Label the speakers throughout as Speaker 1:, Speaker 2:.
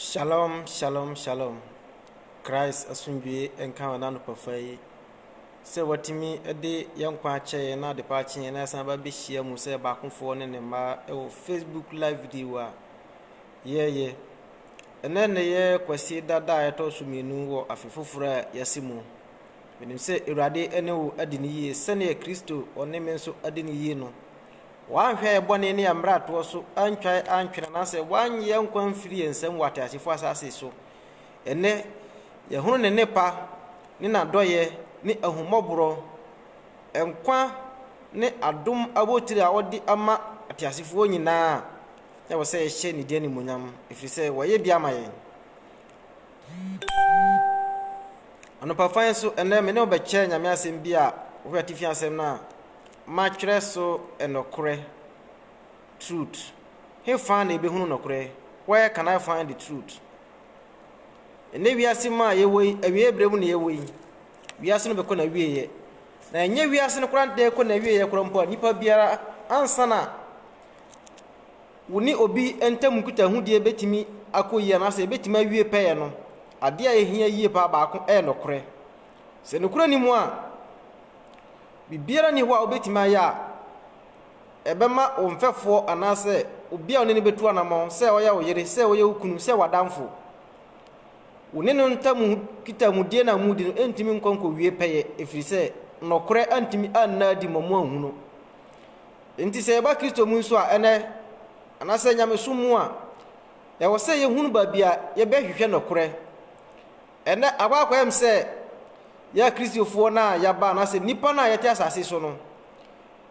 Speaker 1: Shalom, shalom, shalom. Christ asumdue enka wana no pafai. Se watimi ede yankwa che na de pa che na san ba be hia mu se ba konfo ne ne ma e wo Facebook live video a. Ye. Ene ne ye kwasi dada ya to suminu wo afefofura yasimu. Benim se Awurade ene wo adi ne yie se ne Kristo one me nso adi ne yie no. Wan hwe ebone ne amra to so antwai antwena na se wan ye nkwan firi ensem wate asefo asase so ene ye hunu ne nepa ne na doye ne ahumobro enkwa ne adom abotiri a odi ama atiasefo nyina ya wo se hye ne die ne munyam efiri se wo ye bia maye anopa fan so ene me ne obeche nyame asem bia wo atifi asem na matreso enokre truth. He found a behunu nokre. Where can I find the truth? And we are sima ye way, a way bremun ye way. We are soon become a way. Now, we are soon grant there con a way a crumpo, nipa biara, ansana. Wuni obi enter mukuta who dear betty me, ako ye and I say betty my way payano. A dear here ye pa back air nokre. Say no crony moi. Bibiara ni wa obeti maya ebema omfefo anase obia one ne betu anamon se oya oyere se oya ukunu se wadamfo woni no ntamu kitamu die na mudi no entimi nkonko wie peye efiri se nokore antimi anadi mamu ahuno enti se ba Kristo mu nso a ene anase nyame sumu a ye wo se ye hunu ba bia ye behwehwe nokore ene abakwem se ya Kristofo na ya ba na se nipa na yete asase so no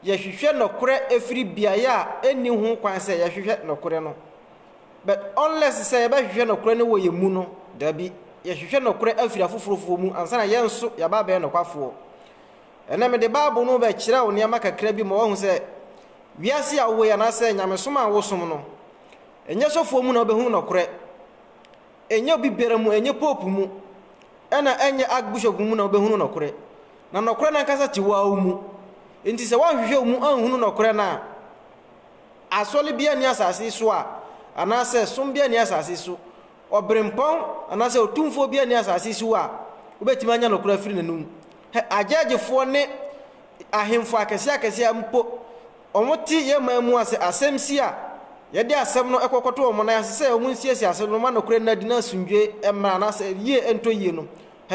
Speaker 1: ye hwehwe nokore efiri biaya eni hu kwan se ye hwehwe nokore no but unless say ye ba hwehwe nokore ne wo ye mu no dabi ye hwehwe nokore afiri afoforo mu ansana ye nso ya ba be nokwafo ene me de Bible no be kire wo ne makakra bi mo wo hu se wiase ya wo ya na se nyamesom a wo som no enye sofo mu na obehu nokore enye obi bere mu enye pope mu ena enye agbushogu mu na obehunu nokore na nokore na nkasa ti wa mu enti se wan hwehwe mu anhunu nokore na asole bia ni asase so a anase som bia ni asase so obrempon anase otumfo bia ni asase so a obetima anya nokore afiri nanum agagefo ne ahemfo akese ampo omoti ye mamu ase asemsi a ye de asem no ekokoto omo na ase se omu nsiesie asem no ma nokore na dina sundwe emra na se ye ento ye no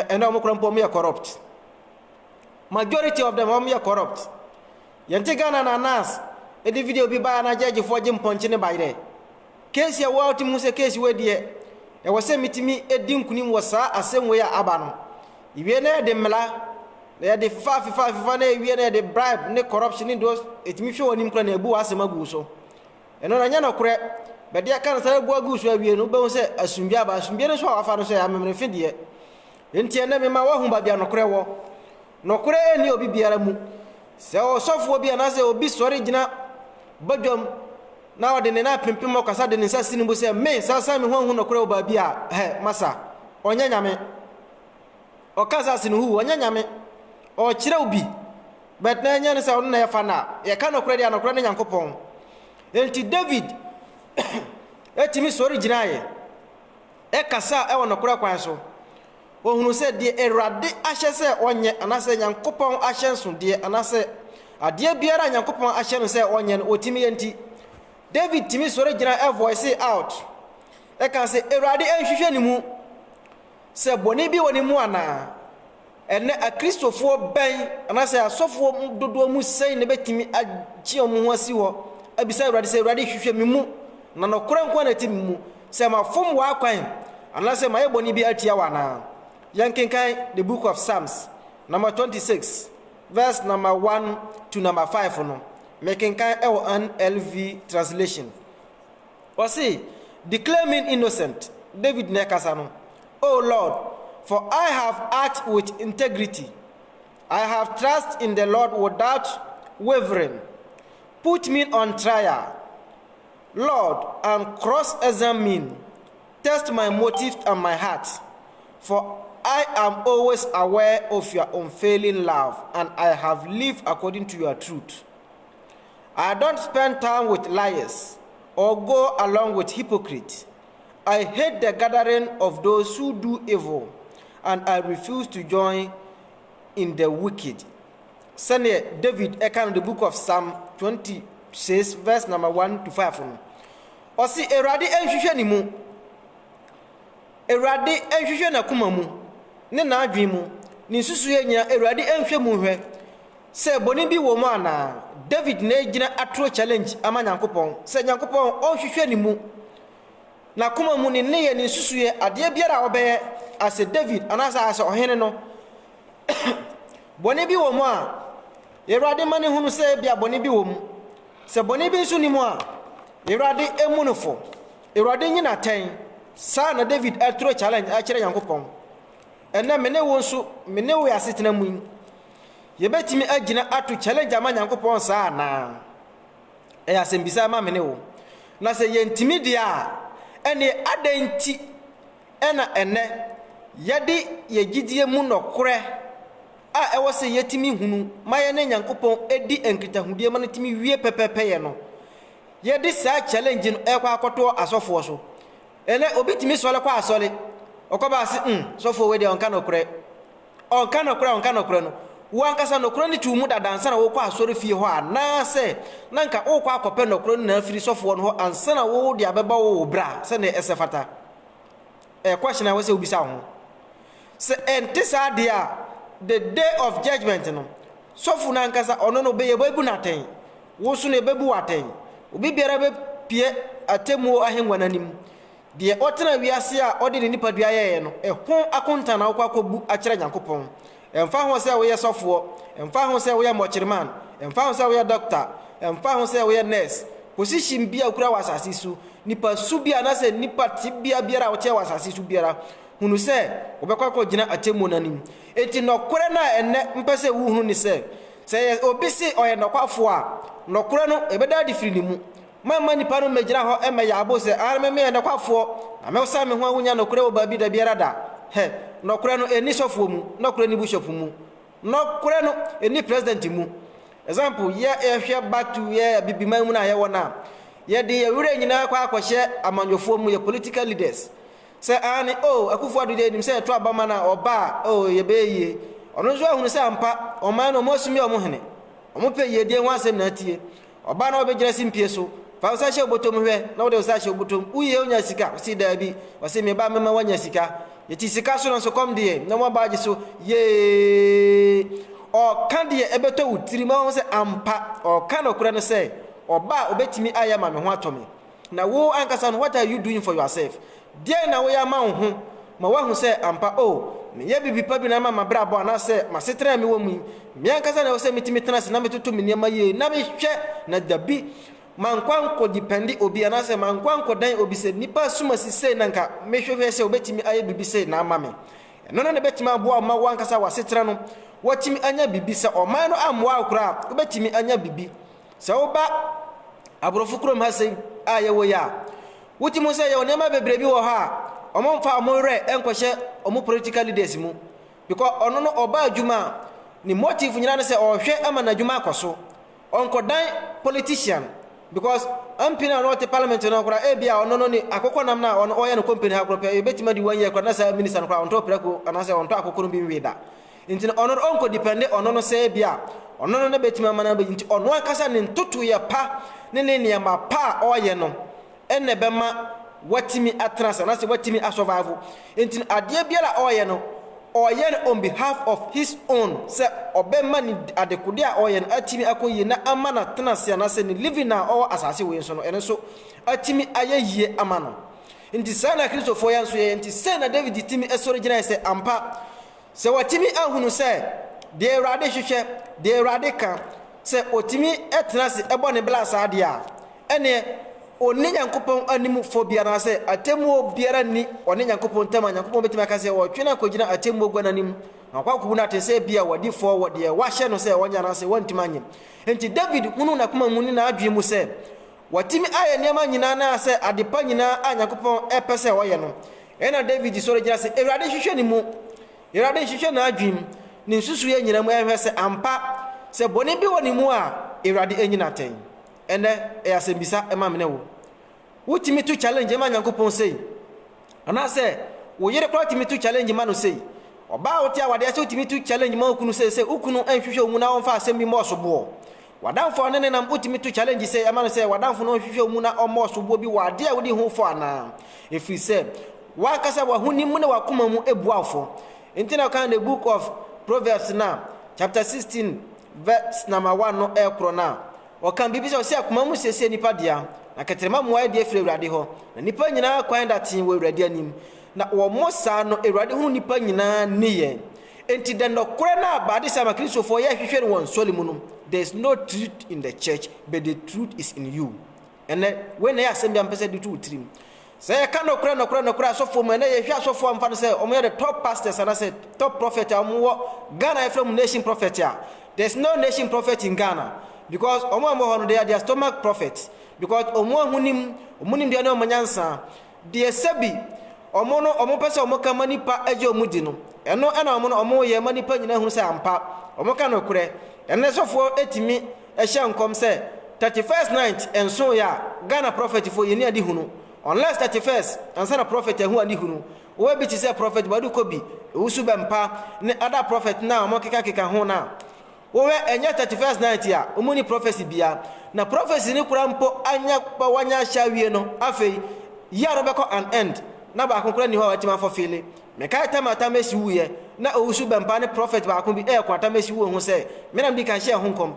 Speaker 1: ena omo kora mpom ye corrupt majority of them omo ye corrupt yente Ghana na nas e di video bi ba na judge fo je mponche ne bayre case ya wauti mu se case we de e wo se mitimi edi nkunim wo sa asem we ya aba no iwie na de mla na de fa na iwie na de bribe ne corruption ni do etimi hwe woni mkra na ebu asem agu so eno na nya na kure be dia kan sa ebu agu so awie no be wo se asumbia ba asumbia ne so afa no so ya memre fidie enti ene me ma wa hu ba bia no kure wo no kure eni obi biara mu se o sofo bia na se obi sori gina badwam na ode ne na pimpim okasa de ne sa sinu bo se me sa me hu no kure wo ba bia masa onya nyame okasa sinu hu onya nyame o kire obi but na nya ne sa ono na ya fa na ye ka no kure dia no kure ne Nyankopon enti David etimi sori gina ye kasa e wo no kure kwan so ohunu se de Awurade ahye se onye anase Nyankopon ahye nso de anase ade biara Nyankopon ahye no se onye no otimi yenti David timi sori gina e voice out kan se Awurade enhwehwe ni mu se boni bi woni mu ana ene akristofo ben anase asofo dodo mu sei ne betimi achi omu ho asi wo abisa Awurade se Awurade hwehwe mi mu na no kora nkwa na timi mu se mafom wa kwan anase maye boni bi atia wana yankenkan the book of Psalms number 26 verse number 1 to number 5 no mekenkan NLV translation or say declare me innocent David nekasa no oh Lord, for I have acted with integrity. I have trust in the Lord without wavering. Put me on trial, Lord, and cross-examine. Test my motives and my heart. For I am always aware of your unfailing love, and I have lived according to your truth. I don't spend time with liars or go along with hypocrites. I hate the gathering of those who do evil, and I refuse to join in the wicked. Send David account the book of Psalm 26 verse number 1 to 5. Osi Erade enhwehwe ni mu. Erade enhwehwe na kuma mu. Ne na adwen mu. Ni susu ye nyina Erade enhwɛ mu hwɛ. Se boni bi wo mu ana David na gyina atro challenge ama Nyankopɔn. Se Nyankopɔn onhwehwe ni mu. Na kuma mu ni ne ye ni susu ye ade biara obeye ase David anasa ase ohene no. Boni bi wo mu a Erade mane hunu se bia boni bi wo mu. Se boni bi nso ni mu a Erade emunofo. Erade nyina ten. Sa na David atro challenge a kire Nyankopɔn. Ena mene wo nso mene wo asetena mu. Ye betimi agina atu challenge ama Nyankopɔn sa na. E asembisa ama mene wo. Na se ye ntimi dia ene adanti ena ene yede ye gidie mu nokore a ewo se yetimi hunu maye ne Nyankopɔn edi enkitahudie ma netimi wie pepepe ye no yede sa challenge no ekwa akoto asofo so ene obitimi sole kwa asole okoba ase sofo we de onka nokore no wankasa nokore ni tumu dadansa na wo kwa asore fie ho ana se nanka wo kwa akɔpɛ nokore na afiri sofo no ho ansa na wo de abeba wo bra se ne esefata question na wo se obisa ho se entisa dia the day of judgment no sofo na nkasa ono no be ye babu naten wo so ne babu waten obi biara be pie atemu ahengwa nanim de otena wiase a ode ne nipadua ye no ho akonta na wo kwa kobu akire Nyankopɔn emfa ho se wo ye sofo emfa ho se wo ye mochiriman emfa ho se wo ye doctor emfa ho se wo ye nurse position bia kura wasase su nipa su bia na se nipa tibia biara wo tie wasase su biara hunu se obekwa ko gina atemu nanim enti nokore na enne mpese wu hunu ni se obi se oye nokwafo a nokore no ebeda difiri ni mu mama nipa no megina ho emeya abo se me nokwafo na me sa me ho awunya nokore obabi da biara da he nokore no eni sofo mu nokore ni bishop mu nokore no eni president mu example ye ehwe back to ye bibiman mu na ye wona ye de ye wure nyina kwa akwhye amanyofo mu ye political leaders se ani akufo adu de nim se to abama na oba ye beye ono nso ahunu se ampa o man no mosumi o mo hene o mo pe ye de ho asem na tie oba na obegyira simpie so fa sa hye obotom hwe na wo de sa hye obotom uye onya sika si da bi o se me ba mema wanya sika yeti sika so no so kom de na mo baaje so ye o kan de ebeto wutiri ma ho se ampa o kan okura no se oba obetimi aya ma me ho atomi na wo ankasa no what are you doing for yourself dia na wo ya ma ho ma wa hu se ampa me ye bibi pa bi na ma bra bo na se ma setra mi wo mu mi ankasa na wo se mitimi tena se na metoto mi niam ye na me hwe na dabi mankwanko dipendi obi na se mankwanko dan obi se nipa suma sise na nka me hwe se obetimi aye bibi se na ama me no na betimi abo ma wo ankasa wa setra no watimi anya bibi se o man no amwa akura obetimi anya bibi se wo ba abrofo kurom ha se aye wo ya wotimi se ye onema bebre bi wo ha omo mfa omore enkohye omo political leaders mu because ono no oba adwuma ni motive nyina ne se ohwe ama na adwuma akoso onkodan politician because ampina no te parliament no kora bia ono no ni akokọ nam na ono oye no company ha kora pe betima di 1 year kora na sa minister no kora onto preko anase onto akokọ no bi weda nti ono onko depend ono no se bia ono no na betima mana be nti ono akasa ne ntoto ye pa ne ma pa oye no enne bema watimi atrasa na se watimi asurvive enti ade biara oye no on behalf of his own se obema ni adekode a oye no atimi akoyi na amana tenase na se ni living na o asase we so no ene so atimi ayeyie amano enti sana Christopher yan so ye enti se na David timi esori gina se ampa se watimi ahunu se de Erade hwehwe de Erade ka se otimi etenase ebo ne blasa ade a ene oni Nyankopɔn animu phobia na se atemu biara ni oni Nyankopɔn tema Nyankopɔn betima ka se wo twena kogina atemu ogwa nanim akwa kubu na tese bia wadi fo wode wahye no se wonya na se wontima nyem enti David hunu na kuma muni na adwe mu se watimi aye niam nyina na se adepa nyina a Nyankopɔn epese woye no ena David so regira se Erade hwehwe ni mu Erade hwehwe na adwem ni nsusu ye nyina mu ehwe se ampa se boni bi woni mu a Erade enyina ten ene asembisa ema mene wo wutimi to challenge ema Nyankopɔn sei ana say wo yere kwa timi to challenge ma no say oba wo tia wade say timi to challenge ma okunu say okunu anhwehwe omu na wonfa asem bi mo sobo wadanfo ne nam otimi to challenge say ama no say wadanfo no hwehwe omu na omo sobo bi wade a wodi ho fo ana efi say wa kasa wa huni mu na wakoma mu ebuafo ntina kan the book of Proverbs na chapter 16 verse number 1 no ekro na o kan bibi say akoma mu sese nipa dia na keterema mu wa dia firi Awurade ho na nipa nyina kwan da tin wo Awurade anim na wo mosa no Awurade hu nipa nyina niye enti den no kore na abade sama Kristofo ye hwehwe no won solimu no there is no truth in the church but the truth is in you and when they assemble am pese do trim say ka no kore so for me na ye hwa so for am fa say omo the top pastors and I say top prophet am wo Ghana from nation prophet ya there's no nation prophet in Ghana because omo ho they are their stomach prophets because omo hunim dia no manyansa de sebi omo pese omo ka manipa aje omudi no eno ana omo ye manipa nyina hu say ampa omo ka no kore ene sofo etimi ehye nkom say 31st night enso ya Ghana prophet for yeni adi hunu unless 31st ansana prophet hu adi hunu we bi ti say prophet badu kobi usu bempa ne other prophet na omo keka ho na we enye 31st night ya omuni prophecy bia na prophecy ni kura mpo anya pa wanya hyawie no afei ya no beko an end na ba konkura ni ho watima for fele me kai tamata mesi wuye na owusu bempa ne prophet ba kon bi kwata mesi wu ho se menam di kan share honkom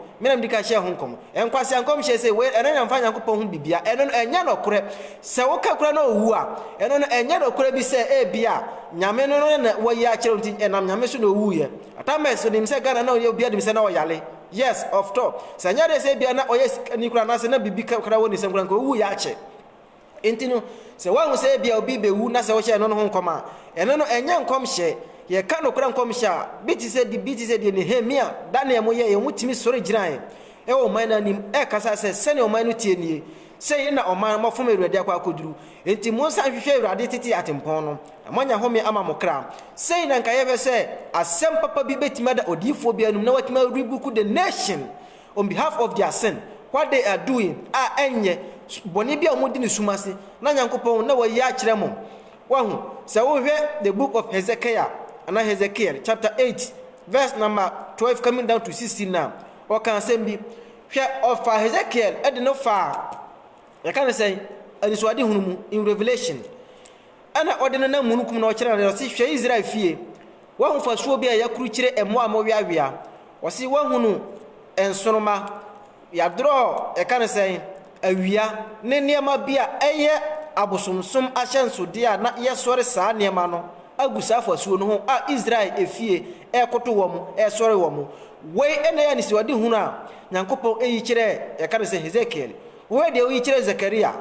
Speaker 1: enkwase ankom she se we eno nyamfa nyankopon ho bibia eno enya no kore se wo ka kore na owu a eno enya no kore bi se bia nyame no na wo ya kire nti enam nyame so na owu ye atameso nim se Ghana na oye bia dim se na oyale yes of top se nya de se bia na oye ni kura na se na bibi ka kora woni se kura ko owu ya ache entino se wa hu se bia obi bewu na se wo she no ho nkoma eno no enya nkom hye ye ka no kura nkom hye biti se di Nehemia Daniel mo ye mutimi sore giran e o man na nim e kasa se sene o man no tie nie se ye na o man mo fom Awurade akwa akoduru enti mo nsa hwehwe Awurade titi atempon no amanya home ama mo kra se na nka ye be se asem papa bi betima da odifo bi anum na watima rebuku the nation on behalf of their sin what they are doing enye boni bia omudi ni sumase na nyankopon na wayi a kire mo wahu se wo hwe the book of Hezekiah and Hezekiel chapter 8 verse number 12 coming down to 16 now o kan say bi hwe of Hezekiel e de no fa ya kan say ani so ade hunu in Revelation ana odene na munukum na o kire na se hwe Israel fie wahu fa so bia yakuru kire emo amowiawia o se wahunu ensonoma ya draw e kan say awia ne niema bia eye abosomsom ahyenso dia na yesore saa niema no agusafo asuo no ho Israel efie ekoto wo mo sore wo mo we ene ya ni si wadi hunu a nyankopon eyi kire e kan say Hezekiel we de oyi kire Zakaria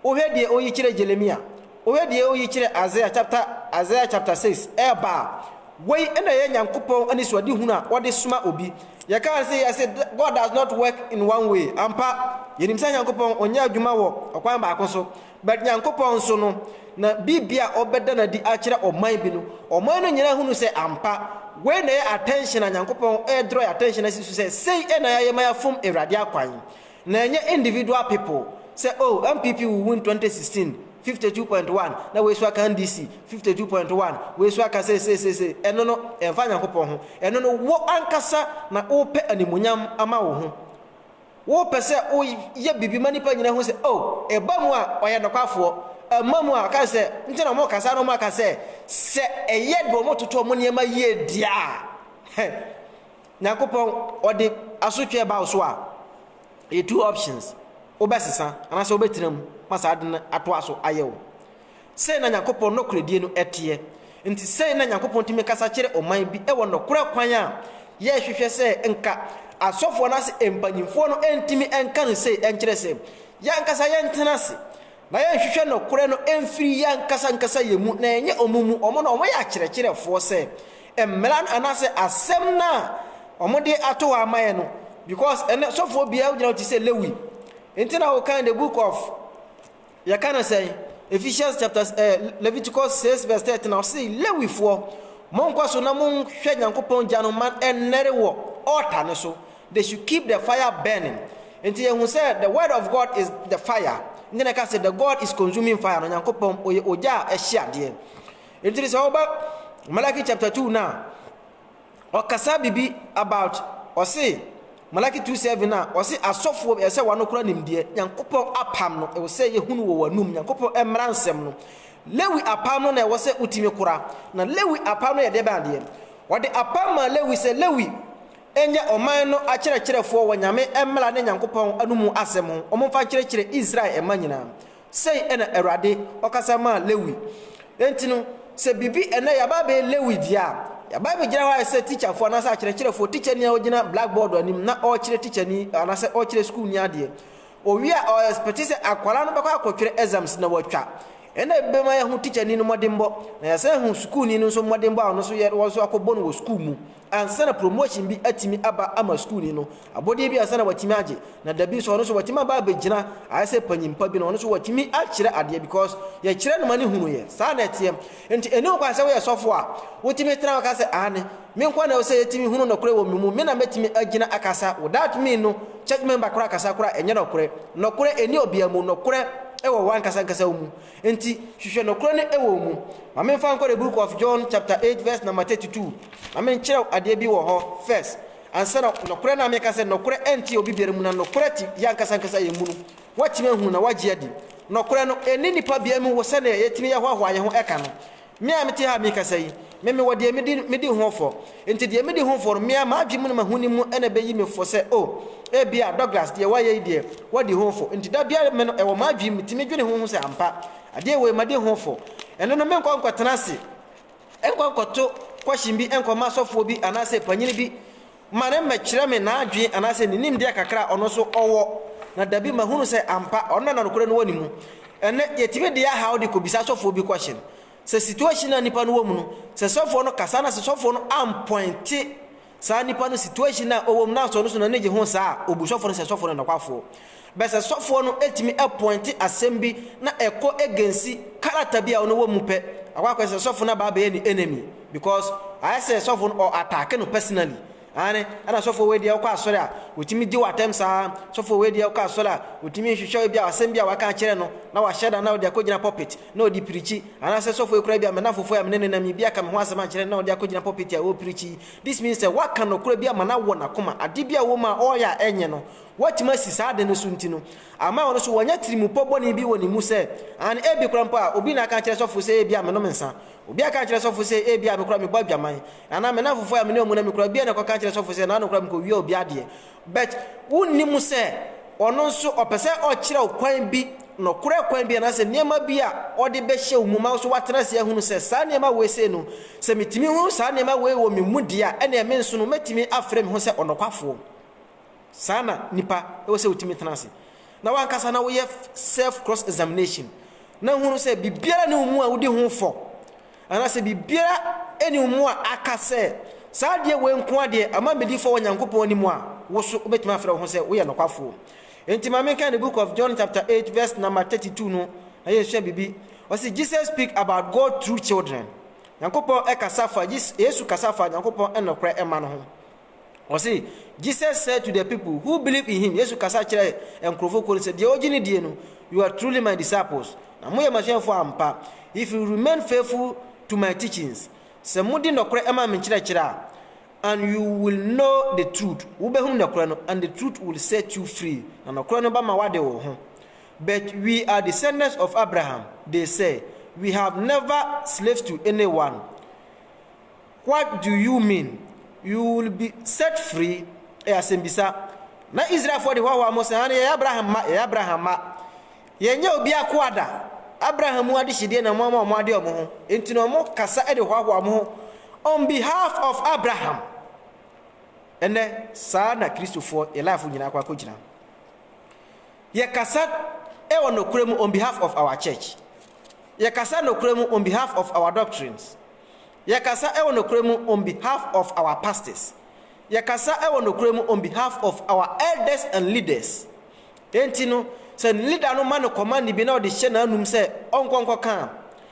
Speaker 1: o he de oyi kire Jeremia o he de oyi kire Isaiah chapter 6 eba we ene ya nyankopon ani si wadi hunu a wode suma obi you can say I said God does not work in one way ampa yenim say nyankopon onya adwuma wo okwan ba akoso but nyankopon so no na bibia obeda na di akire oman bi no oman no nyina hunu say ampa we na ya attention na nyankopon draw attention na say na ya yema fom Awurade akwan na enye individual people say oh MPP will win 2016 52.1 na we so aka NDC 52.1 we so aka say eno no emfa nyankopon ho eno no wo ankasa na ope animunyam ama wo ho wo pese o ye bibi manipa nyina ho say oh eba mu a oye nokwafo mamu a ka say ntina mo kasa no mo aka say se eye do mo toto mo niema ye dia nyankopon ode asotwe ba so a two options obesesa anase obetiram masa adena ato aso ayewo sei na nyankopon no kredie no etie nti sei na nyankopon timi kasa kire oman bi e wono kura kwan a ye hwehwe sei nka asofo na se empanyimfo no entimi enka no sei enkire sei ya nkasa ye ntenase na ye hwehwe no kura no emfiri ya nkasa yemu na enye omumu omo no omo ya kire fo sei emran anase asem na omo de ato amaye no because ene sofo bia ugina ti say Lewi intina o kan the book of ya can say Ephesians chapter Leviticus 6 verse 13 now say Lewi fo mon kwaso na mon hwe nyankopon jano man enere wo altar ne so they should keep the fire burning until you say the word of God is the fire ndene ka say the God is consuming fire no Nyankopɔn oye oja a ehye ade enti sɛ oba Malachi chapter 2 na okasa bibi about ɔse Malachi 2:7 na ɔse asɔfo ɛsɛ wano kora nimdeɛ Nyankopɔn apam no ɛwɔ sɛ yehunu wɔ wanum Nyankopɔn ɛmra nsɛm no Lewi apam no na ɛwɔ sɛ utimi kora na Lewi apam no yɛ de badeɛ wɔde apam ma Lewi sɛ Lewi enya ɔman no akyerɛkyerɛfoɔ wɔ nyame ɛmra ne Nyankopɔn anumu asɛm ho ɔmo fa kyerɛkyerɛ Israel ɛma nyina sɛ ɛna Awurade ɔkasa ma Lewi enti no sɛ bibi ɛna yaba be Lewi dia yaba be gyina hɔ sɛ teacher fo na sɛ akyerɛkyerɛfoɔ teacher ni a ogina blackboard anim na ɔkyerɛ teacher ni na sɛ ɔkyerɛ school ni adeɛ owi a ɔexpect sɛ akwala no bɛkɔ akɔtwerɛ exams na wɔtwa ɛna bema yɛ ho teacher ni no modembɔ na yɛ sɛ ho school ni no so modembɔ a no so yɛ wɔ so akɔbɔ no wɔ school mu ansa na promotion bi atimi aba ama school ni no abɔde bi ansa na watimi agye na dabi so no so watimi aba abegyina ayɛ sɛ panyimpa bi no no so watimi akyerɛ adeɛ because yɛ kyerɛ no ma ne hunu yɛ saa na ɛteɛ enti ɛne kwa sɛ wɔyɛ sɔfo a wotimi tena waka sɛ ane me nkwa na wo sɛ yɛtimi hunu no kore wɔ me mu me na metimi agyina akasa without me no church member kora akasa kora ɛnyɛ no kore ɛni obia mu no kore ewo wan kasa mu enti hwehwɛ no kro ne ewo mu ma me fa nkɔ the book of John chapter 8 verse number 32 ma me nkyerɛ ade bi wɔ hɔ first ansa na no kro na me kasa no kro enti obi biere mu na no kro ti yan kasa yɛ mu no watime hu na wagye adi no kro no eni nipa bia mu wo sɛ na yɛtime yɛ hɔ ayɛ ho ɛka no me a mete ha me kasa yi me wode me di ho fo enti de me di ho fo me a ma adwe mu na mahuni mu ena be yi me fo sɛ oh bia Douglas de wayɛ yi de wadi ho fo enti da bia me no ɛwɔ ma adwe me timi dwene ho sɛ ampa ade we ma di ho fo ɛno no me nkɔ tena ase nkɔ to kwahyin bi nkɔ ma sɔfo bi anase panyini bi ma ne mɛkyerɛ me na adwe anase ninim de kakra ɔno so ɔwɔ na dabi mahunu sɛ ampa ɔno na no kore no wani mu ɛne yɛtimi de aha wo de ko bisa sɔfo bi kwahyin sɛ situation na nipa no wɔ mu no sɛ sɔfo no kasa na sɛ sɔfo no ampointe saa nipa no situation na ɔwɔ mu na so no so na ne gye ho saa obu sɔfo no sɛ sɔfo no nakwafo bɛ sɛ sɔfo no etimi appointe asɛm bi na ɛkɔ agency character bi a ɔno wɔ mu pɛ akwakɔ sɛ sɔfo na ba bɛ ni enemy because I say sɔfo no attack no personally ane ana sɔfo we dia kɔ asɔre a otimi di watem saa sɔfo we dia kɔ asɔre a otimi hwehwɛ bi a asɛm bi a waka kyerɛ no na wa hyɛda na odi akɔgyina pulpit na odi preachi ana sɛ sɔfo ekura bi a mena fofo ya mene na mi bi aka me ho asɛm akyerɛ na odi akɔgyina pulpit a wo preachi this means that waka no kura bi a mana wɔ na koma ade bi a wo ma ɔya enye no watima si saa de no so ntino ama ɔno so wɔnya tirimu pɔbɔne bi wɔ ne mu sɛ ane ebi kura mpo a obi na aka kyerɛ sɔfo sɛ ebi a me no mensa obi aka kyerɛ sɔfo sɛ ebi a me kura me bɔ adwaman ana me na fofo ya mene omu na me kura bi na kɔ ka kyerɛ sɔfo sɛ na no kura me kɔ wie obi ade but wonni mu sɛ ɔno nso ɔpɛsɛ ɔkyerɛ kwan bi no kura kwan bi na sɛ niema bi a ɔde bɛhyɛ mu ma so watena sɛ hunu sɛ saa niema we sɛ no sɛ metimi hu saa niema we wɔ me mu dia ɛna me nso no metimi afrɛ me ho sɛ ɔnokwafo sana nipa ɛwɔ sɛ utimi tena ase na wankasa na woyɛ self cross examination na hunu sɛ bibiara ne mu a wodi ho fɔ ana sɛ bibiara eni mu a aka sɛ saa de we nko ade ama medi fɔ wɔ Nyankopɔn ni mu a wo so obetimi afrɛ ho sɛ woyɛ nokwafo enti ma menka the book of John chapter 8 verse number 32 no na yɛhwɛ bibi ɔsɛ Jesus speak about God through children Nyankopɔn ɛkasa fa Yesu kasa fa Nyankopɔn ɛnokora ɛma no ho ɔsɛ Jesus said to the people who believe in him Yesu kasa kyerɛ enkrofo ko sɛ de ogini die no you are truly my disciples na moyɛ masuafo ampa if you remain faithful to my teachings sɛ mudi nokora ɛma me kyerɛkyerɛ and you will know the truth wobɛhu nokora no and the truth will set you free na nokora no ba ma wade wo ho but we are descendants of Abraham they say we have never slaves to anyone what do you mean you will be set free asembisa na Israel for the wa mo say ya Abraham ma yenye obi akoada Abraham mu ade hide na mo ade omo ho enti no mo kasa ede hwa mo ho on behalf of Abraham ene saa na Christopher life nyina akwa kogina ye kasa e wono kuremu on behalf of our church ye kasa no kuremu on behalf of our doctrines yakasa ewo no kuremu on behalf of our pastors yakasa ewo no kuremu on behalf of our elders and leaders enti no se leader no man command bi na o de hye na anum se onkonko kan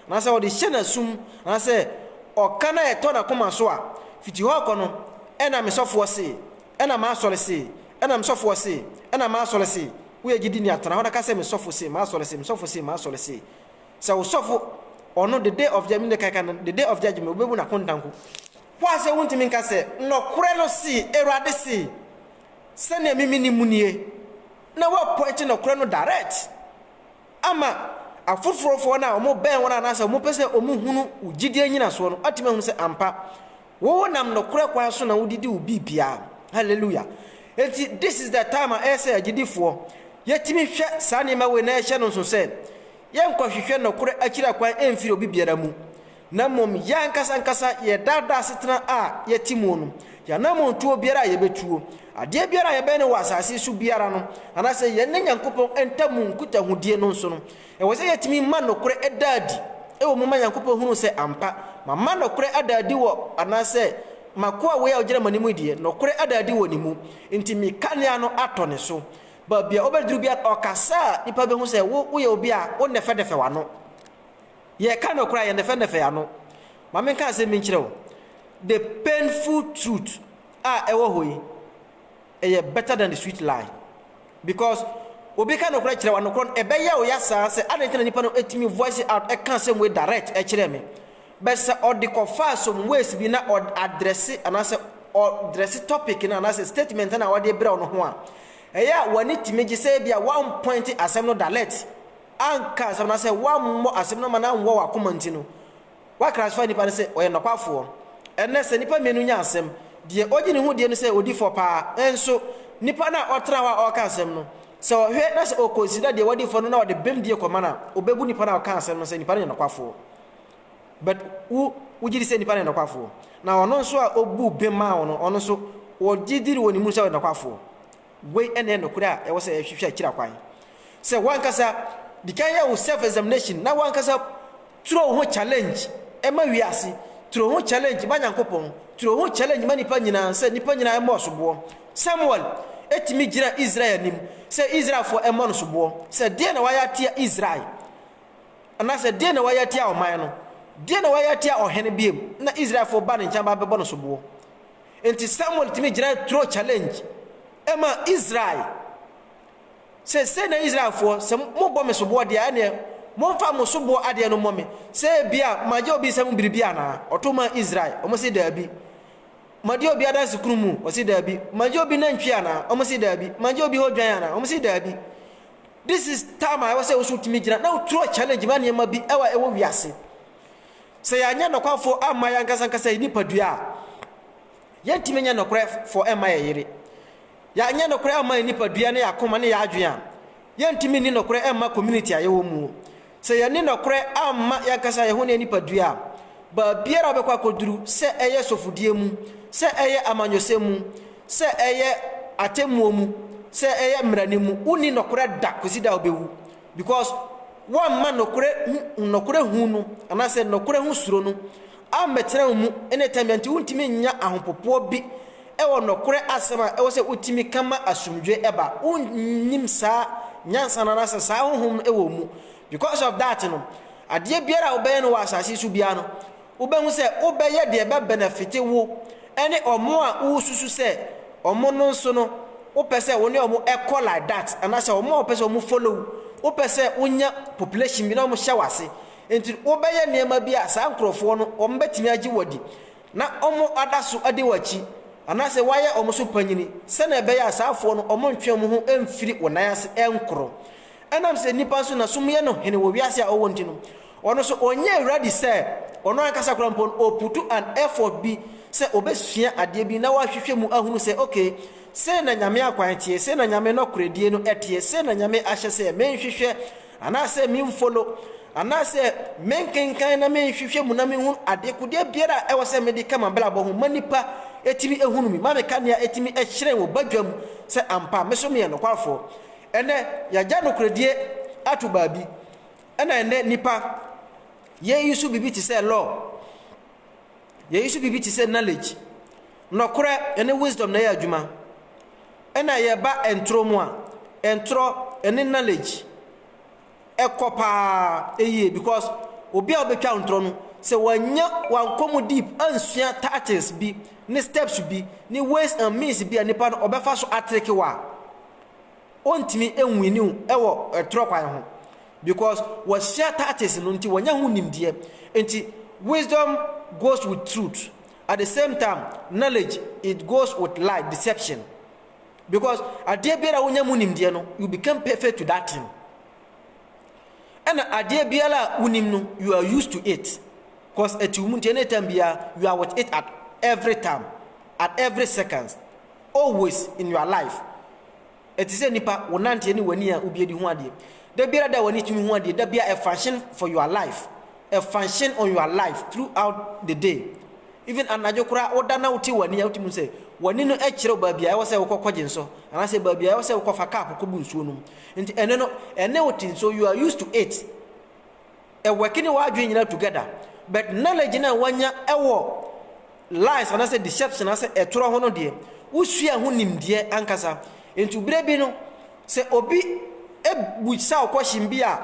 Speaker 1: na se o de hye na sum na se o kana e to na koma so a fiti ho kɔ no ena me sɔfo se ena ma asɔre se ena me sɔfo se ena ma asɔre se we gidi ni atana ho ka se me sofo se ma so le se me sofo se ma so le se so sofo ono the day of judgment the day of judgment obebu na kontanko kwa se wonti min ka se no kure no si erade si se na mimi ni munie na wa point no kure no direct ama afufurofo na omo ben wona na se omo pese omo hunu ugidie nyina so no atima hunu se ampa wo nam no kure kwa so na wodidi ubi bia hallelujah enti this is the time I say agidifo yetimi hwe sane ma we na ehye no so se yenkɔhwehwɛ no kure akira kwan emfiri obi biara mu na mom yankasa ye dada setena a yetimu no ya na mom tuo biara ye betuo ade biara ye bɛne wasase su biara no ana sɛ ye ne Nyankopɔn entamu nkuta hudie no nso no e wo sɛ yetimi ma no kure edadi e wo mama Nyankopɔn hunu sɛ ampa mama no kure adadi wo ana sɛ makoa we ya ogyina manimu die no kure adadi wo ni mu nti mi kanea no atɔ ne so ba bia obedru bia okasa nipa be hu se wo ye obi a wo nefe defe wa no ye ka no kra ye nefe ya no ma men ka se min kire wo the painful truth ewo hoyi e better than the sweet lie because obi ka no kra kire wa no kron e be ye o ya sa se adentina nipa no etimi voice out e kan some way direct e kire me but se or the confess some ways bi na or address anase or address topic na anase statement na wo de bra no ho a eya wani timeji say bia 1 point asem no dalet anka asem na say one mo asem no mana nwo wa komanti no wa transfer nipa say oye nokwafo enne se nipa menu nya asem de ogini hu de no say odi for pa enso nipa na otra wa oka asem no so hwe na say o consider de wadi for no na de bem de komana obebu nipa na oka asem no say nipa na nokwafo but ujiri say nipa na nokwafo na ono nso a obu bema ono so ojidiri woni mu say nokwafo we ene no kura e wose hwehwe akira kwan se wankasa dikaya wo self examination na wankasa throw ho challenge e ma wiase throw ho challenge ba Nyankopon throw ho challenge ma nipa nyina se nipa nyina e mo sobo Samuel etimi gira Israel nim se Israel for e mo no sobo se de na waya tia Israel ana se de na waya tia oman no de na waya tia ohene biem na Israel for ba ne ncha ba be bo no sobo enti Samuel timi gira throw challenge Emma Israel se na Israel for se mo bɔ me so bo de ane mo fa mo so bo ade no mo me se bia maje obi se mo biribia na otoma Israel o mo se da bi maje obi ada se krumu o se da bi maje obi na ntwi ana o mo se da bi maje obi ho dwan ana o mo se da bi this is time I was say so timi gina na throw challenge ma ne ma bi ewo wiase se ya nya no kwafo amma ya nkasa ni padua yentimi nya no kra for emma yere ya nya no kra ama nipa dua ne yakoma ne ya adwea yentimi ni no kra ama community ayewo mu se ya ni no kra ama yakasa ye ho ne nipa dua ba biara obekwa koduru se eye sofudie mu se eye amanyose mu se eye atemu mu se eye mrani mu uni no kra da kosida obewu because one man no kra hu no ana se no kra hu suro no ametra mu anytime anti untimi nya ahopopo bi ewo nokure asema ewo se utimi kama asumdwe eba unnim sa nyansa na nasa sa honhom ewo mu because of that no ade biara obeye no wasase su bia no obehu se obeye de be benefit wo ene omo a ususu se omo no nso no opese wo ne omo echo like that anasa omo opese omo follow opese unya population bi na omo hyawase enti obeye niema bia sa nkrofo no omo betimi agi wodi na omo adaso ade wachi anase waye omuso panyini se na ebe ya asafo no omo ntwe mu ho emfiri wonayase enkro enam se nipa so na sumye no hene wo wiase a owo ntino ono so onye ready say ono ankasa krampon oputu an effort bi se obesua ade bi na wahwehwe mu ahunu se okay se na nyame akwan tie se na nyame no kredie no etie se na nyame ahye se menhwehwe anase mi follow anase menkenkan na menhwehwe mu na menhu ade kudie biara e wo se medika mabla bo hu manipa etimi ehunu mi mame kania etimi ehyeren wo badwam se ampa meso me no kwafo ene ya gya no kredie atu baabi ene nipa ye yusu bibi ti se law ye yusu bibi ti se knowledge no kore ene wisdom na ya adwuma ena ye ba entro mu a entro ene knowledge ekopa eye because obi a obetwa ontro no se wanya wankomu deep ansua tactics bi ni steps bi ni ways and means bi anipa no obefa so atreke wa ontimi enwini ewo tro kwan ho because was share tactics no nti wanya ho nimdie nti wisdom goes with truth. At the same time, knowledge, it goes with lie, deception. Because adie biara wonya mu nimdie no, you become perfect to that thing. And adie biara unim no, you are used to it. Because at you anytime you are with it at every time, at every second, always in your life. It is a nipa wonante any wani a ubi di ho ade. Da biara da wani tumi ho ade, da biara a function for your life, a function on your life throughout the day. Even anajo kura oda na uti wani ya uti mu say wani no e kire ba bia e wo say wo kokje nso ana say ba bia e wo say wo kofa cap ko bu nsuo no nti ene no ene uti so you are used to it e working wa adwen nyina together but knowledge na wanya e wo lies ana say deception ana say e toro ho no de usua ho nimde ankasa nti bire bi no say obi e buisa wo question bi a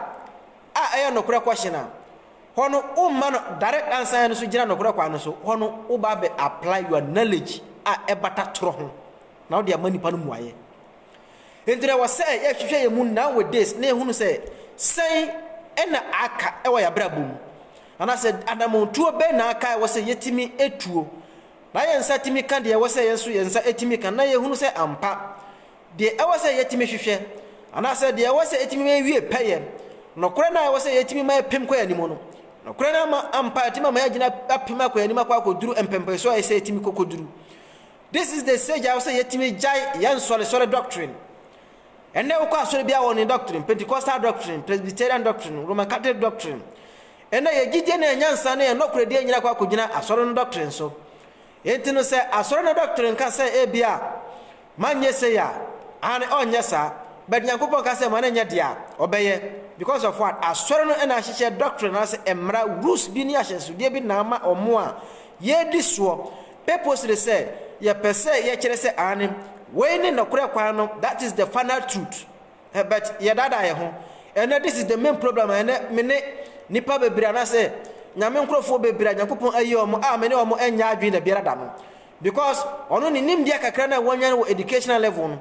Speaker 1: e no kura question a hono man direct answer no so gina no kura kwa no so hono wo ba be apply your knowledge e bata tro ho na wo de amani pa no muaye endire wo say ye hwehwe ye mu nowadays na ehunu say ena aka e wo ya brabom ana say adamontuo be na aka wo say yetimi etuo na ye nsa timi kan de wo say yenso ye nsa etimi kan na ye hunu say ampa de e wo say yetimi hwehwe ana say de wo say etimi wie peye no kura na wo say yetimi ma pem kwa yanimo no no kura na ma ampa etima ma yagina apima kwa yanimo kwa koduru empempe so ay say etimi kokoduru. This is the stage I say yetimi jai yan sole doctrine. And now kwa sole bia won doctrine, Pentecostal doctrine, Presbyterian doctrine, Roman Catholic doctrine. And now ye gide na nyansa na no kura de nyina kwa kogina asore no doctrine so. Enti no say asore no doctrine ka say e bia manye say ya an onye sa but Nyankopon ka say man nya dia obeye because of what asore no na hyehyɛ doctrine as emra rules bi ni ahyehyɛ de bi na ma omo a ye di so purposely say ye pese ye kire say an we ni no kure kwan no that is the final truth but ye dada ye ho and this is the main problem and me ne nipa bebira na say nyame nkrofo bebira Nyankopon ayi omo a me ne omo anya adwi na biara da no because ono ni nimdia kakra na wanya no educational level no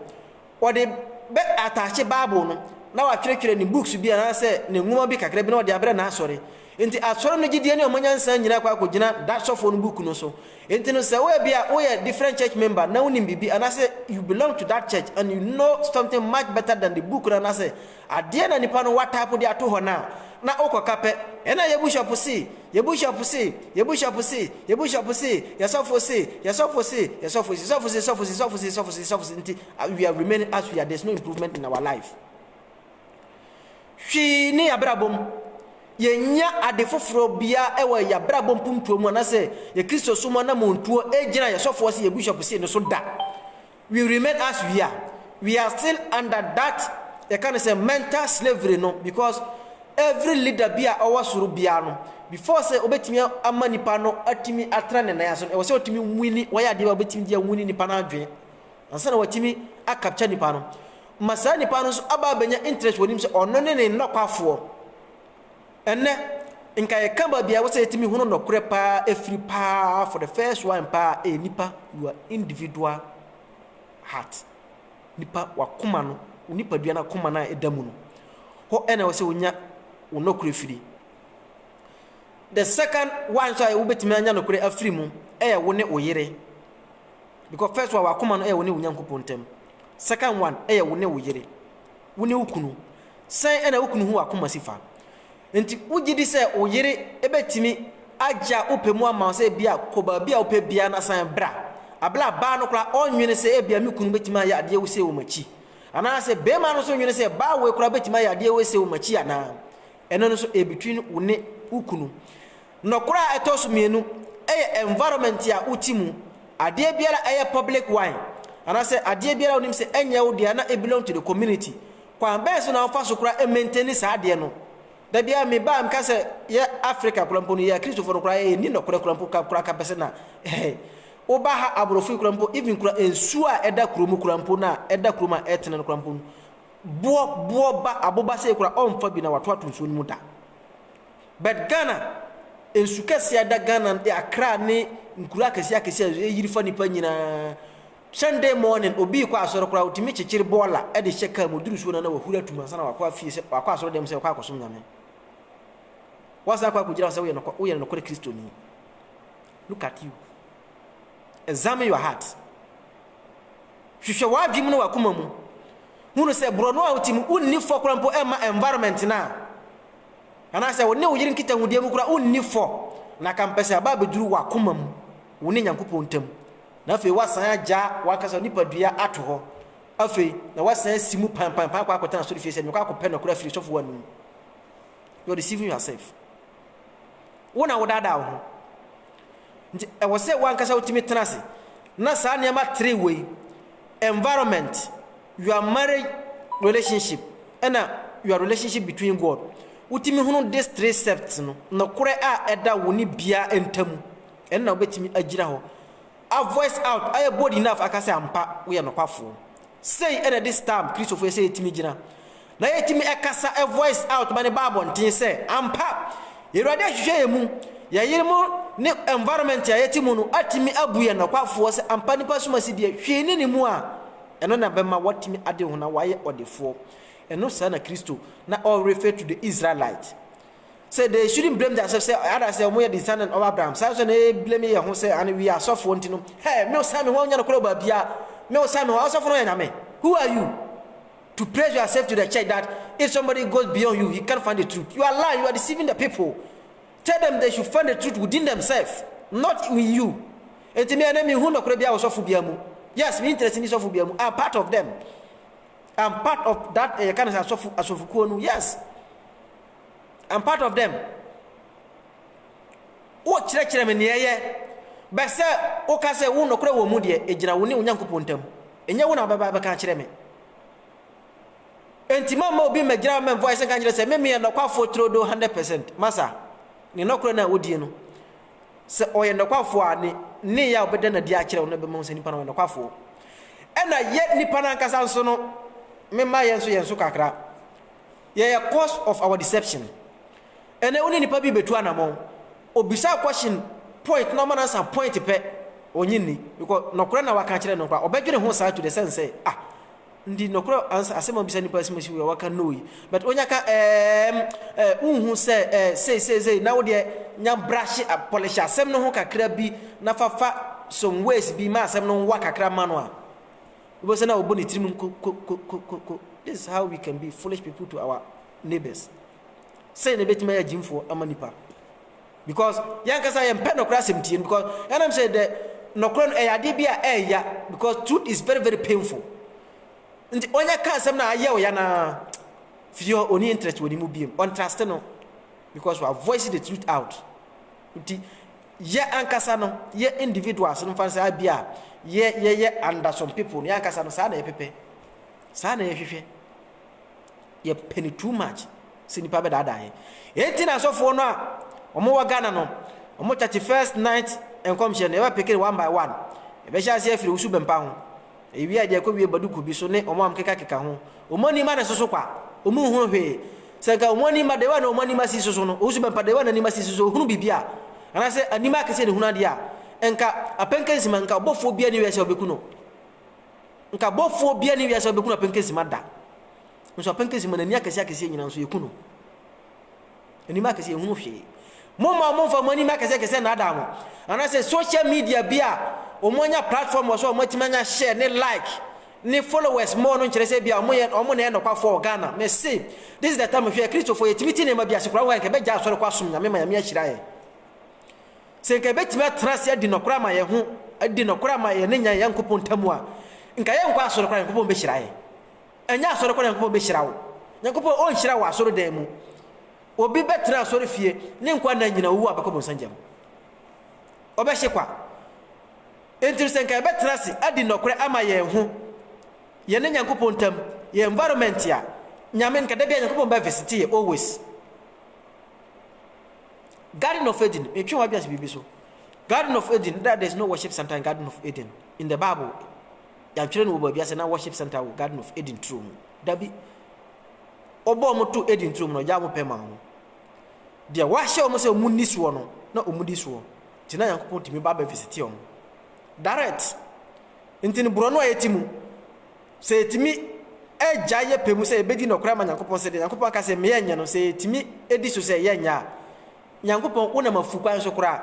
Speaker 1: or the be attach Bible no na wa kire ni books bi na say ne nwuma bi kakra bi na ode abere na asore enti asore no gidie ne omonya nsan nyina kwa akogina that sofo no book no so enti no say we bia we a different church member na unim bibi and I say you belong to that church and you know something much better than the book na say ade na nipa no what type de ato ho na okokape ena ye bishop si ye sofo si enti we are remaining as we are. There's no improvement in our life. Hwi ni abrabom yenya adefoforo bia ewa ya brabom pumtuo mu na se ye Kristo sumo na montuo ejina ye sofo se ye bishop se no so da we remain as we are still under that you can say mental slavery no because every leader bia awasuru bia no before say obetimi amani pa no atimi atrane na yaso e wo se otimi nwini waya de obetimi dia nwini ni pa na adwen ansa na watimi akapcha ni pa no masa ni pa no so aba benya interest wonim se ono ne nnokwafo enne nka ye kamba bia wo se etimi hunu nokure pa efri pa for the first one pa nipa your individual heart nipa wakoma no nipa dua na koma na edamu no ho ene wo se wonya unokure firi. The second one so I betimi anya nokure afiri mu wo ne oyere because first one wakoma no wo ne Onyankopon tem. Second one wo ne oyere wo ne ukunu sai ene ukunu hu wakoma sifa enti ugidi se oyere ebetimi aja opemu ama se bia koba bia ope bia na san bra abla ba no kra onwene se ebia mekunu betimi aya ade wo se wo machi ana se be ma no so nwene se ba we kra betimi aya ade wo se wo machi ana eno no so between wo ne ukunu no kra etoso mienu environment ya utimu ade biara public wine ana se ade biara onim se enya wo dia na belong to the community kwa be so na fa so kra maintain sa ade no da bia me ba mka se ya Africa kurampo ya Christopher kra ni no kra kurampo kra ka pese na oba ha abrofu kurampo even kra ensu a eda kuromu kurampo na eda kuroma etene no kurampo bo ba aboba se kra onfa bi na wato atunso no muda but Ghana ensu kase ada Ghana e Accra ne nkura kase akase yiri fa nipa nyina Sunday morning obi kwa asoro kura utimi chichiri bola e de sheka moduru so na wahura tuma sana wakwa fie se wakwa asoro dem se wakwa akosom nyame wasa kwa kujira se wo ye no kore Kristo ni. Look at you, examine your heart. Hwehwe wadwim no wakoma mu hunu se bro no a utimi unni fo kura mpo ema environment na ana se wo ne wo yiri nkita hudie mu kura unni fo na kampese aba beduru wakoma mu wo ne Nyankopɔn ntam na fe wasan agya wakasa nipa dua ato ho afi na wasan simu pan kwa akota na so fie se me kwa akopɛ na kura firi sofo wanu. You are deceiving yourself. Wona wodada ho nti e wo se wankasa utimi tenase na saa ne ma 3 way: environment, your marriage relationship, and your relationship between God. Utimi hunu these 3 steps no kure a eda woni bia entamu en na obetimi agira ho a voice out I bold enough akase ampa we no kwafo say at this time Christopher say etimi gina na etimi ekasa a voice out ba ne Bible ntin say ampa yerade hwehwe emu ya yiremu ne environment ya yetimu no atimi abuye no kwafo say ampa nipa suma sidie hwe ni mu a eno na bema watimi ade ho na waye odefo eno sa na Christo na all refer to the Israelites. Say they shouldn't blame themselves. Say others say we are descendant of Abraham. So they blame me who say and we are suffer no. Hey, me Osami won yana kuro bia. Me Osami wa suffer no yana me. Who are you to praise yourself to the church that if somebody goes beyond you, he can't find the truth? You are lying. You are deceiving the people. Tell them they should find the truth within themselves, not in you. And to me, enemy who no kuro bia was suffer bia mu. Yes, me interest in suffer bia mu. I'm part of them. I'm part of that kind of suffer kuonu. Yes. I'm part of them. O chire me neye be se o ka se wo no kure wo mu de ejina wo ne Onyankopɔn ntam enye wo na baba ka chire me enti mama obi magira me voice kan chire se me no kwafo trodo 100% masa ne no kure na wodie no se o ye no kwafo a ne ya obeda na di a chire wo no be mo se nipa no kwafo e na ye nipa na nkasa nso no me ma ye nso kakra ye cause of our deception. And only nipa bi betu anamon obisa question point no man answer point pe onyini because nokora na waka kire no kwa obedwene ho sa to the sense say ndi nokora answer asema bisa nipa asema si waka no yi but onyaka unhu say na wo de nya brush polish asem no ho kakra bi na fafa some ways bi ma asem no waka kakra mano a say na oboni tirim ko. This is how we can be foolish people to our neighbors. Say ne betima ya jimfo amanipa because yankasa yem pen okra semtien because yanam say the nokron eyade bia eya because truth is very very painful. Nti onya ka asem na aye o ya na fio oni interest woni mu biem on trust no because we are voicing the truth out. Nti ye ankasa no ye individuals no fancy bia ye under some people yankasa no sa na epepe sa na ye hwehwe ye penny too much. Sinipa be dada he enti na sofo no a omo wa Ghana no omo 31st night enkomhye no e pick one by one e be sha se afiri usu bempa ho e wi aje ko wi baduku bi so ne omo am keka ho omo ni ma na soso kwa omo hu hwe se ga omo ni ma de wa na omo ni ma si soso no usu bempa de wa na ni ma si soso hunu bibia ana se anima kese ne hunu ade a enka apenkensi man ka bofo bia ni wi se obeku no nka bofo bia ni wi se obeku no apenkensi ma da nso apenkensi man ani akese nyina nso yeku no ani ma kese hunu hwe mo fa mani ma kese na adam ana say social media bia omonya platform wo so omotimanya share ne like ne followers mo no nkire say bia omo na enokwa for Ghana me say this is the time of your Christopher yetimiti ne ma bia sekura wa nke be ja asore kwa som nyame ma yame ahira ye se nke betima trase adi nokura ma ye ho adi nokura ma ye ne nya Yankopɔn ntamu a nka ye nkwa asore kwa Yankopɔn be hira ye enya asore kwa Yankopɔn be hira wo Yankopɔn on hira wo asore dan mu obi betra asore fie ne nkwa na nyina wu abakɔ bonsanjam obehye kwa interest nka betra si adi nokura ama ye ho ye ne Yankopɔn ntam ye environment ya nyame nka da bia Yankopɔn ba visit ye always. Garden of Eden, Garden of Eden, that there's no worship center in Garden of Eden. In the Bible, your children will be a worship center with Garden of Eden true. Dabi Obo to Eden true, no Jamu Pema. Dear, why shall almost a mundis one, not umudis one. Tina Yankopɔn to me Baba visit you. Direct. nti ne bro no ayetimu se etimi eja ye pemu se ebedi no kra ma Nyankopon se de Nyankopon ka se me yenya no se etimi edi so se yenya Nyankopon una mafu kwa nso kra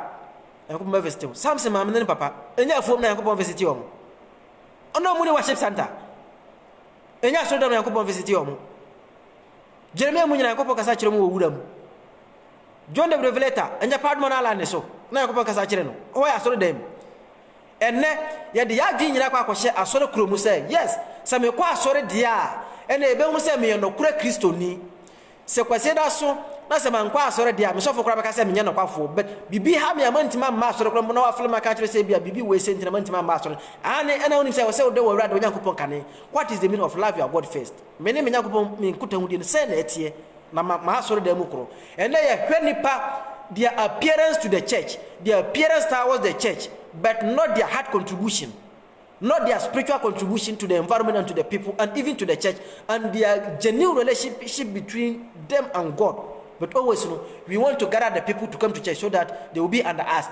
Speaker 1: Nyankopon ba visit Samson ma me ne papa enya afuom na Nyankopon visit yo ono mu ne worship center enya so da Nyankopon visit yo Jeremiah mu nyina Nyankopon kasa kire mu wo wura mu John the Revelator enya padmo na ala ne so na Nyankopon kasa kire no o ya so dem enne ye de ya dwi nyina kwa akɔhye asɔre kromu sɛ yes sɛ me kwa asɔre dia ene ebe hu sɛ me no kura Kristo ni sɛ kwase da so na sɛ man kwa asɔre dia me sɔfo kura bɛka sɛ me nya no kwafo but bibi ha me amantima ma asɔre kura na wa film ka kyerɛ sɛ bia bibi we sɛ ntina amantima ma asɔre ane ena wonim sɛ wo sɛ wo de wo wura de Nyankopon kane what is the meaning of love your God first me ne me Nyankopon me nkuta hudi sɛ na etie na ma asɔre da mu kro ene ye hwɛ nipa their appearance to the church, their appearance towards the church, but not their heart contribution, not their spiritual contribution to the environment and to the people and even to the church, and their genuine relationship between them and God. But always, we want to gather the people to come to church so that they will be under us.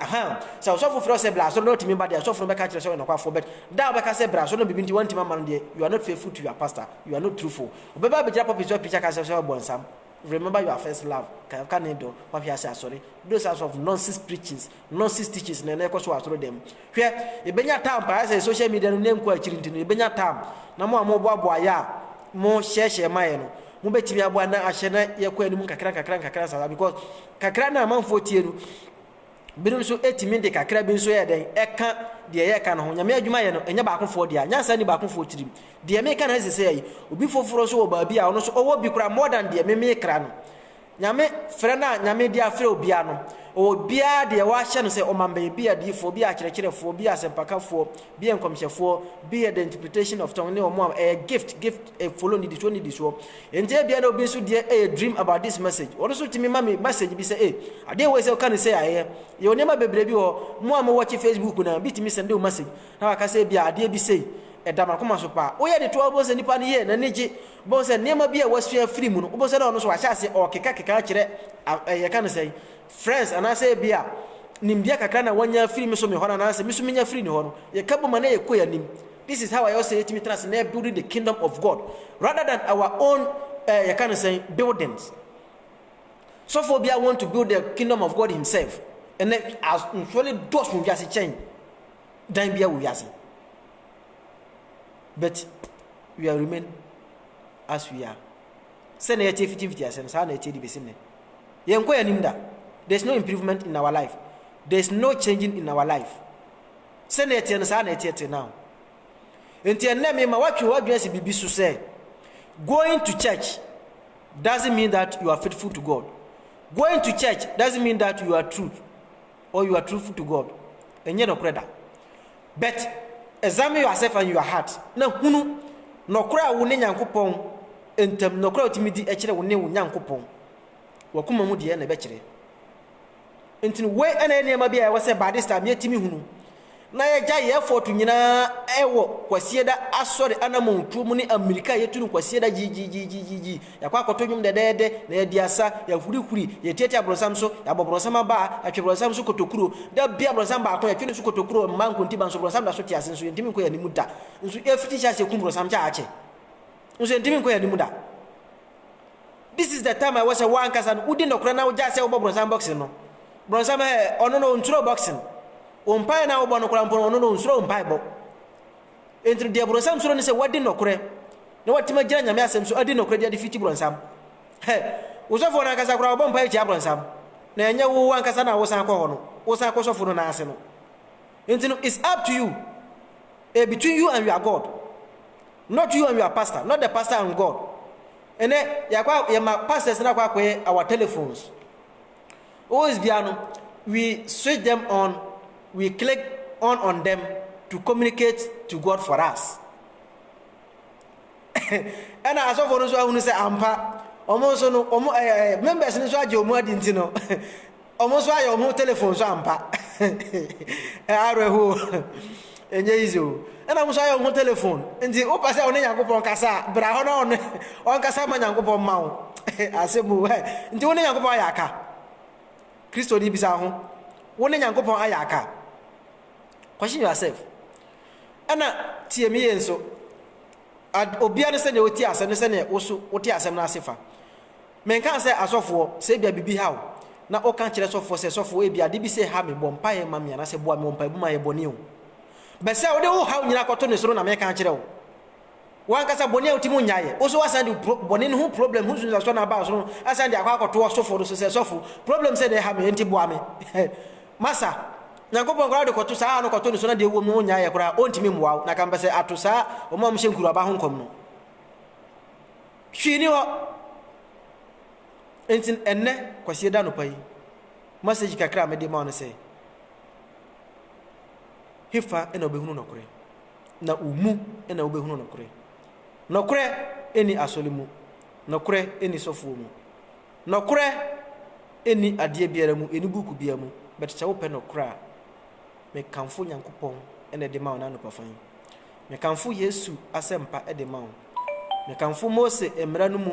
Speaker 1: So for us, so not remember they are so from back at your but that back say bra so no be binti one man you are not faithful to your pastor, you are not truthful. Obeba be drop up his picture ka say bonsam. Remember your first love. Can do what you say sorry. Those sorts of nonsense preachings, nonsense teachings na na so asoro dem. Hwe e benya time pa say social media no name ko akiri ntino e benya time na mo boaboa ya mo share maye no. Mo betimi aboa na ahye na ye ko anim kakra sa because kakra na manfo tie no. Binom so etimi de kakra bi so ye den eka de ye ka no ho nyame adwuma ye no enya ba akofo de a nyansa ni ba akofo tirim de me ka na sese yi obi foforo so wo ba bi a ono so owo bi kura more than de me kra no nyame frɛ na nyame de afrɛ obi a no obia de wa hye no sɛ omamba bi adifo bi a kyerɛkyerɛfo bi asempakafo bi enkomhyɛfo bi the interpretation of tongue ne omo a gift follow need so ente bia na obi so de a dream about this message ono so timi ma me message bi sɛ ade we sɛ ka ne sɛ aye ye onema bebre bi ho mo am watch Facebook na bi timi send o message na wa ka sɛ bia ade bi sɛ edama koma so pa wo ye de to abo sɛ nipa ne ye na neje bo sɛ nema bi a wasua free mu no bo sɛ na ono so wa hyase o keka kyerɛ ye ka ne sɛ friends and I say bia nimbia kakra na wanya free me so me hona na say me so menya free ni hono ye kabo ma na ye koya nim. This is how I also say it me trust na building the kingdom of God rather than our own you can say buildings. So for bia want to build the kingdom of God himself and then as surely doors will just change dan bia will just but we are remain as we are say na ye 50-50 asem sa na ye di besim ne ye nkoya nim da. There's no improvement in our life. There's no changing in our life. Senator now. Going to church doesn't mean that you are faithful to God. Going to church doesn't mean that you are true or you are truthful to God. And you know, but examine yourself and your heart. Now, no cry wuni Nyankopon entem no cry timidi echere wuni Nyankopon. Wakuma mu de na bechere. Ntin we ana nneema bia wo se badista me timi hunu na ye gya ye effort nyina ewo kwasieda asore anamontu mu ni America yetunu kwasieda ji yakwa akotodwum dedede na ye diasa ya furikuri ye tete abrosam so ya bobrosam ba atwe brosam so kotokuro da bia brosam ba akon atwe so kotokuro manko ntiba so brosam da so tiase so ntimi ko ya nimu da nso efiti cha se kum brosam cha ache nso ntimi ko ya nimu da. This is the time I was a one kasa udi no kra na wo gya se wo brosam box no bronsam ono no ntro boxing ompai na obo no krampo ono no nsro ompai bo entri de bronsam suro ni se wadi no kre na watima gira nyame asem so adi no kre de fiti bronsam usofo na kasa kra obo mpai chi bronsam na enya wo wan kasa na wo san ko hono wo san ko sofo no na ase no entri it's up to you between you and your God, not you and your pastor, not the pastor and God. And then my pastors na kwa our telephones. Always biano, we switch them on, we click on them to communicate to God for us. And as of for so say ampa, almost no members in so ajo mo adinti no. Almost why your telephone so ampa. Areho. Enye izo. And I'm sorry your telephone. And the opasa on Yankopon kasa, but I don't on kasa man Yankopon mau. Asebu. Nti woni Yankopon ayaka. Kristo di bisa ho. Woni Yankopon ayaka. Question yourself. ana tie me yenso obia ne se ne oti asem ne se ne woso oti asem na asefa men kan se asofo se bia bibi hawo na o kan kire sofo se sofo e bia de bi se ha me bɔ mpa ye ma me na se boa me mpa bu ma ye bɔne o be se wo de wo hawo nyina kɔto ne soro na me kan kire wo wan kasa bɔne o ti mu nyaye o so wasan de bɔne ne ho problem hu so na ba so asan de akwa kɔto sofo so se sofo problem se de ha me enti boa me masa nyankopɔn kora de kɔto saa no kɔto ne so na de wo mu nyaye kora o ntimi mmoa na kan be se ato saa o ma mo hye nkuru aba ho nkom no hwini ho entin enne kwasi da no pai message kakra me de ma no say hifa ena obehunu nokore na umu ena obehunu nokore nokore eni asolimu nokore eni sofuo mu nokore eni ade biara mu eni buku biara mu bet cha wo pe nokora me kanfo nyankopon ena de ma na no pafan me kanfo yesu asempa e de ma me kanfo mose emra no mu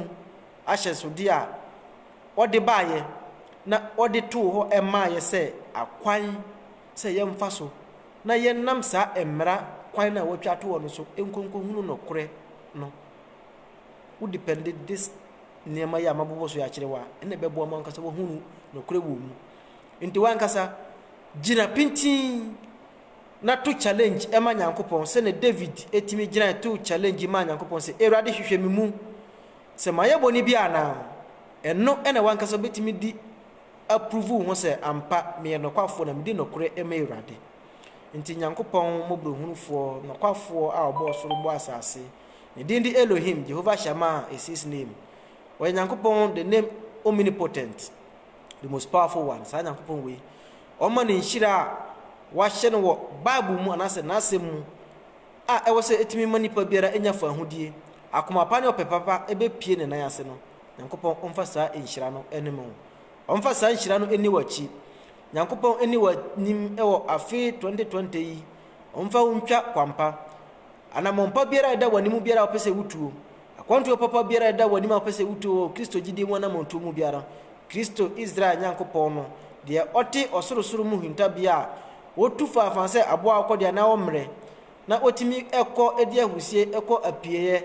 Speaker 1: ahye so dia ode baaye na ode to ho emaaye se akwan se yemfa so na yennam sa emra kwan na wotwa to no so enkonko hunu no kore no wo depend this nema ya mabobo so ya kirewa ene bebo ma nkasa wo hunu no kore wo mu nti wankasa gina pintin na to challenge ema nyankopon se ne David etimi gina to challenge ma nyankopon se erade hwehwe mi mu se maye boni bia na eno ene wankasa betimi di approve ho se ampa me no kwafo na me di no kore ema erade nti nyankopon mobrohunufo no kwafo a obo soro bo asase ne din di Elohim Jehovah Shammah is his name o nyankopon the name omnipotent the most powerful one sa nyankopon we o ma ne nhira wa hye no wo bible mu anase nasem mu a e wo se etimi manipa biara enya fa ahudie akoma pa ne opepapa ebe pie ne nan ase no nyankopon omfa sa nhira no enemo omfa sa nhira no eni wachi nyankopon eni wa nim ewo afi 2020 yi omfa untwa kwampa anamompa biara eda wanimu biara opese wutuo akwantu papa biara eda wanimu opese wutuo Kristo gidi mu na montu mu biara Kristo Israel nyankopon no de oti osorosoro mu hinta bia wotu fa fanse abo akọ de na omre na otimi ekọ edi ahusie ekọ apieye